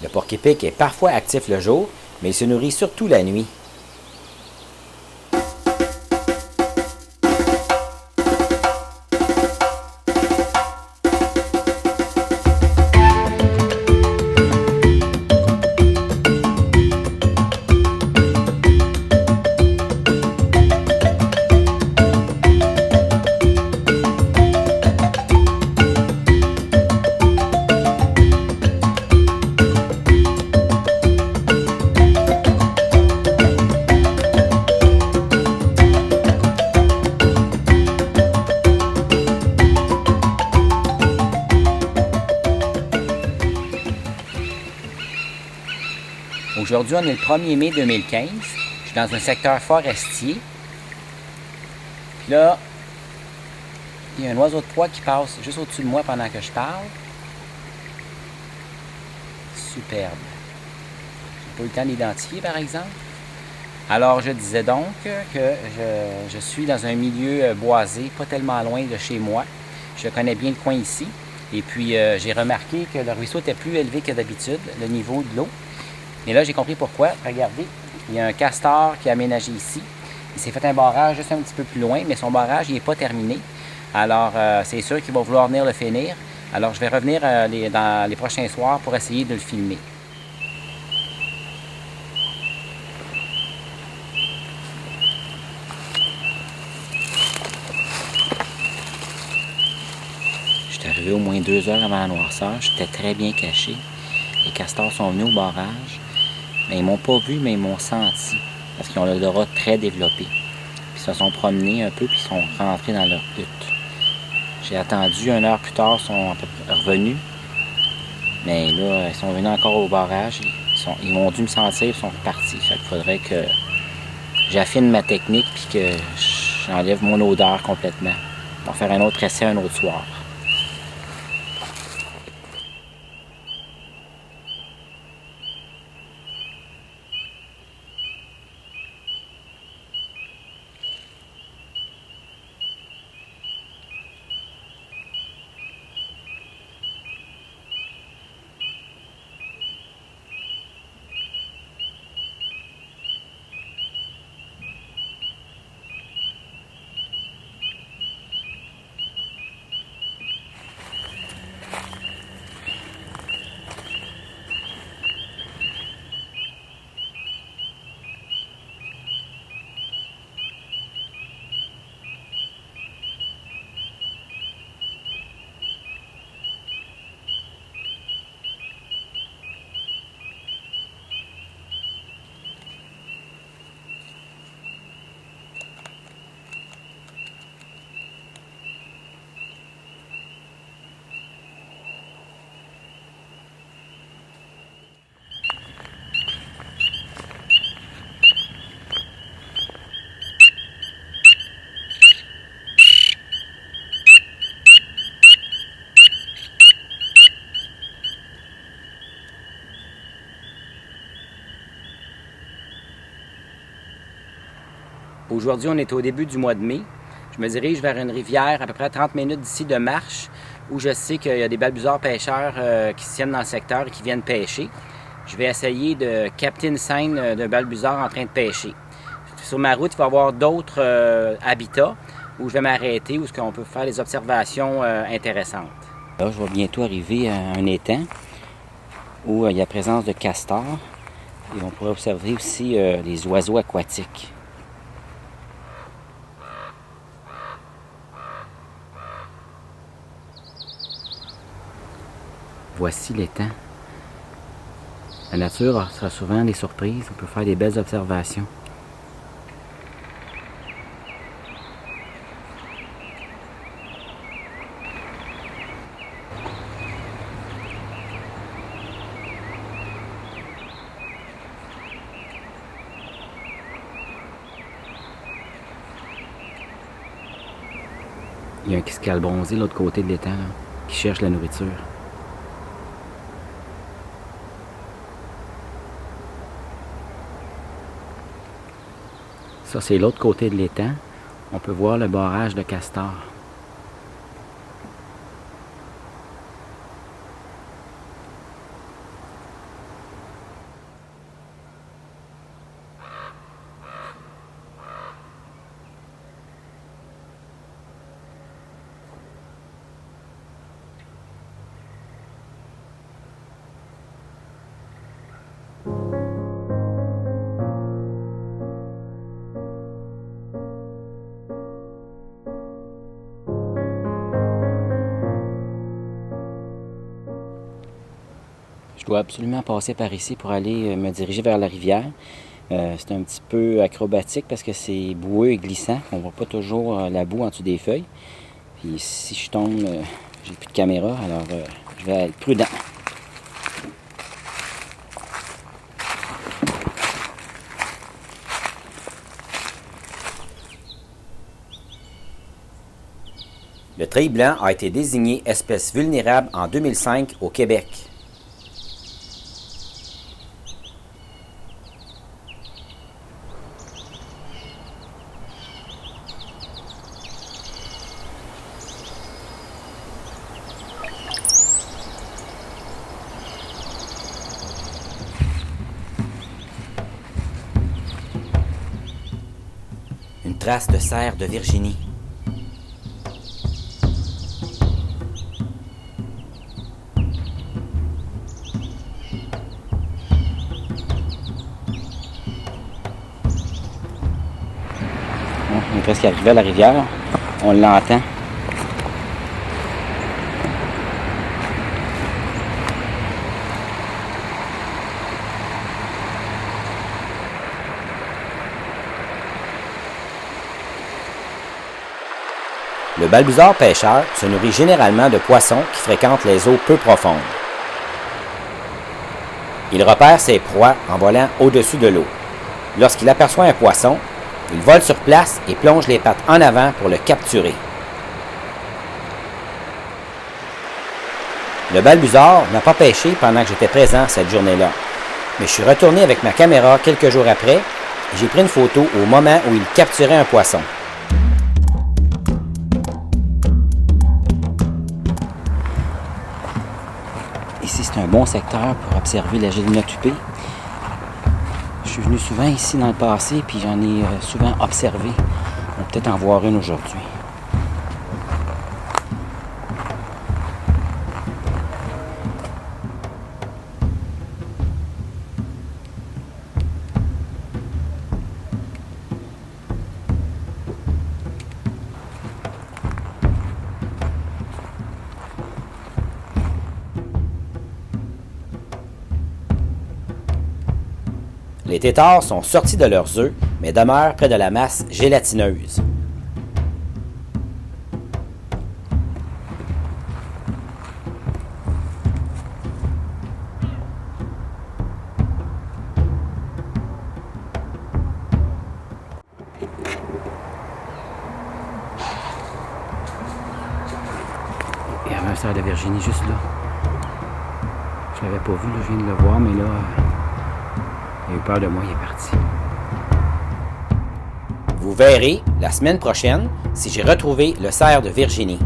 Le porc-épic est parfois actif le jour, mais il se nourrit surtout la nuit. Aujourd'hui, on est le 1er mai 2015. Je suis dans un secteur forestier. Puis là, il y a un oiseau de proie qui passe juste au-dessus de moi pendant que je parle. Superbe. J'ai pas eu le temps d'identifier, par exemple. Alors, je disais donc que je suis dans un milieu boisé, pas tellement loin de chez moi. Je connais bien le coin ici. Et puis, j'ai remarqué que le ruisseau était plus élevé que d'habitude, le niveau de l'eau. Et là, j'ai compris pourquoi. Regardez, il y a un castor qui a aménagé ici. Il s'est fait un barrage juste un petit peu plus loin, mais son barrage, il n'est pas terminé. Alors, c'est sûr qu'il va vouloir venir le finir. Alors, je vais revenir dans les prochains soirs pour essayer de le filmer. J'étais arrivé au moins 2 heures avant la noirceur. J'étais très bien caché. Les castors sont venus au barrage. Mais ils m'ont pas vu, mais ils m'ont senti. Parce qu'ils ont l'odorat très développé. Puis ils se sont promenés un peu, puis ils sont rentrés dans leur hutte. J'ai attendu 1 heure plus tard, ils sont à peu près revenus. Mais là, ils sont venus encore au barrage. Ils ont dû me sentir, ils sont repartis. Fait qu'il faudrait que j'affine ma technique, puis que j'enlève mon odeur complètement. Pour faire un autre essai un autre soir. Aujourd'hui, on est au début du mois de mai. Je me dirige vers une rivière à peu près à 30 minutes d'ici de marche, où je sais qu'il y a des balbuzards pêcheurs qui se tiennent dans le secteur et qui viennent pêcher. Je vais essayer de capter une scène d'un balbuzard en train de pêcher. Sur ma route, il va y avoir d'autres habitats où je vais m'arrêter, où on peut faire des observations intéressantes. Là, je vais bientôt arriver à un étang où il y a présence de castors et on pourrait observer aussi les oiseaux aquatiques. Voici l'étang. La nature sera souvent des surprises. On peut faire des belles observations. Il y a un escale bronzé de l'autre côté de l'étang qui cherche la nourriture. Ça, c'est l'autre côté de l'étang. On peut voir le barrage de castors. Je dois absolument passer par ici pour aller me diriger vers la rivière. C'est un petit peu acrobatique parce que c'est boueux et glissant. On ne voit pas toujours la boue en dessous des feuilles. Puis si je tombe, j'ai plus de caméra, alors je vais être prudent. Le treillis blanc a été désigné espèce vulnérable en 2005 au Québec. Une trace de cerf de Virginie. On est presque arrivé à la rivière. On l'entend. Le balbuzard pêcheur se nourrit généralement de poissons qui fréquentent les eaux peu profondes. Il repère ses proies en volant au-dessus de l'eau. Lorsqu'il aperçoit un poisson, il vole sur place et plonge les pattes en avant pour le capturer. Le balbuzard n'a pas pêché pendant que j'étais présent cette journée-là, mais je suis retourné avec ma caméra quelques jours après et j'ai pris une photo au moment où il capturait un poisson. Ici, c'est un bon secteur pour observer la gélinotupée. Je suis venu souvent ici dans le passé, puis j'en ai souvent observé. On va peut-être en voir une aujourd'hui. Les têtards sont sortis de leurs œufs, mais demeurent près de la masse gélatineuse. Il y avait un cerf de Virginie juste là. Je l'avais pas vu, là, je viens de le voir, mais là, il a eu peur de moi, il est parti. Vous verrez, la semaine prochaine, si j'ai retrouvé le cerf de Virginie.